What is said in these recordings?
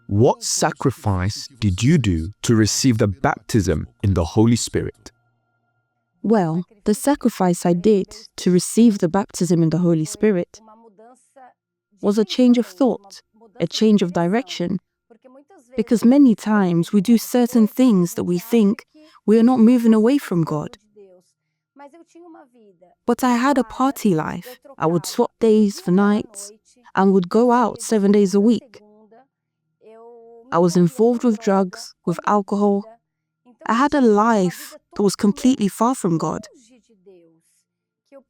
What sacrifice did you do to receive the baptism in the Holy Spirit? Well, the sacrifice I did to receive the baptism in the Holy Spirit was a change of thought, a change of direction, because many times we do certain things that we think we are not moving away from God. But I had a party life. I would swap days for nights and would go out 7 days a week. I was involved with drugs, with alcohol. I had a life that was completely far from God.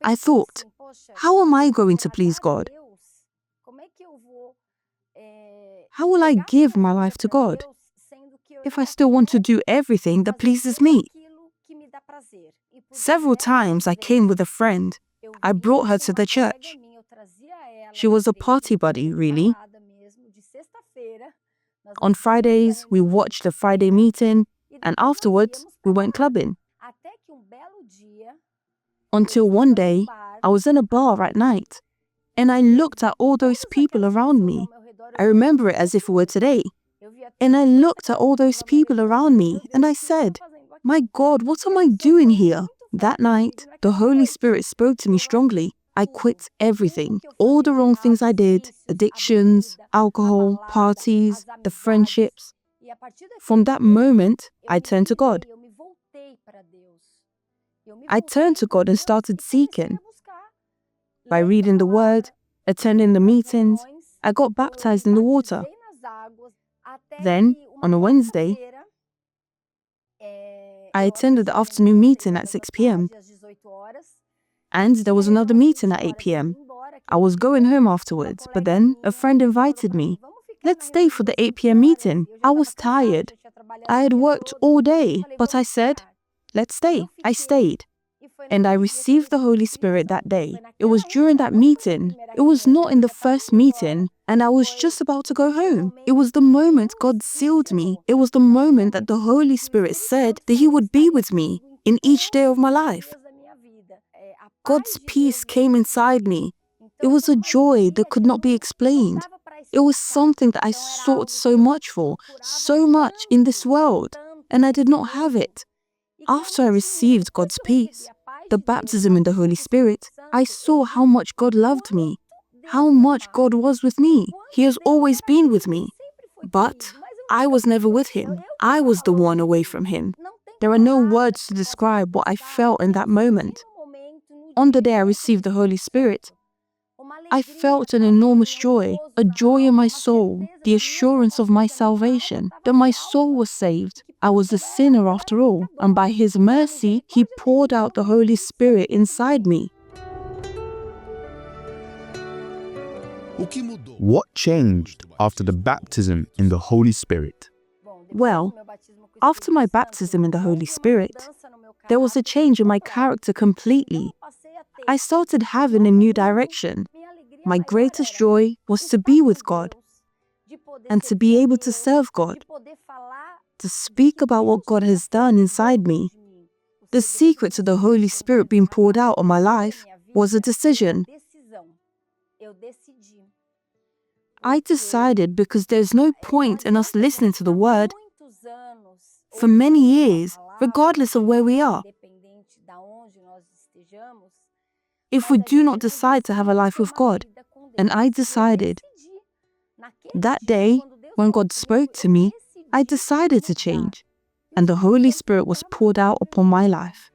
I thought, how am I going to please God? How will I give my life to God if I still want to do everything that pleases me? Several times I came with a friend. I brought her to the church. She was a party buddy, really. On Fridays, we watched the Friday meeting, and afterwards, we went clubbing. Until one day, I was in a bar at night, and I looked at all those people around me. I remember it as if it were today. And I looked at all those people around me, and I said, my God, what am I doing here? That night, the Holy Spirit spoke to me strongly. I quit everything, all the wrong things I did, addictions, alcohol, parties, the friendships. From that moment, I turned to God. I turned to God and started seeking. By reading the Word, attending the meetings, I got baptized in the water. Then, on a Wednesday, I attended the afternoon meeting at 6 p.m. And there was another meeting at 8 p.m. I was going home afterwards, but then a friend invited me. Let's stay for the 8 p.m. meeting. I was tired. I had worked all day, but I said, let's stay. I stayed. And I received the Holy Spirit that day. It was during that meeting. It was not in the first meeting, and I was just about to go home. It was the moment God sealed me. It was the moment that the Holy Spirit said that He would be with me in each day of my life. God's peace came inside me. It was a joy that could not be explained. It was something that I sought so much for, so much in this world, and I did not have it. After I received God's peace, the baptism in the Holy Spirit, I saw how much God loved me, how much God was with me. He has always been with me. But I was never with Him. I was the one away from Him. There are no words to describe what I felt in that moment. On the day I received the Holy Spirit, I felt an enormous joy, a joy in my soul, the assurance of my salvation, that my soul was saved. I was a sinner after all, and by His mercy, He poured out the Holy Spirit inside me. What changed after the baptism in the Holy Spirit? Well, after my baptism in the Holy Spirit, there was a change in my character completely. I started having a new direction. My greatest joy was to be with God and to be able to serve God, to speak about what God has done inside me. The secret to the Holy Spirit being poured out on my life was a decision. I decided because there's no point in us listening to the Word for many years, regardless of where we are, if we do not decide to have a life with God. And I decided. That day, when God spoke to me, I decided to change, and the Holy Spirit was poured out upon my life.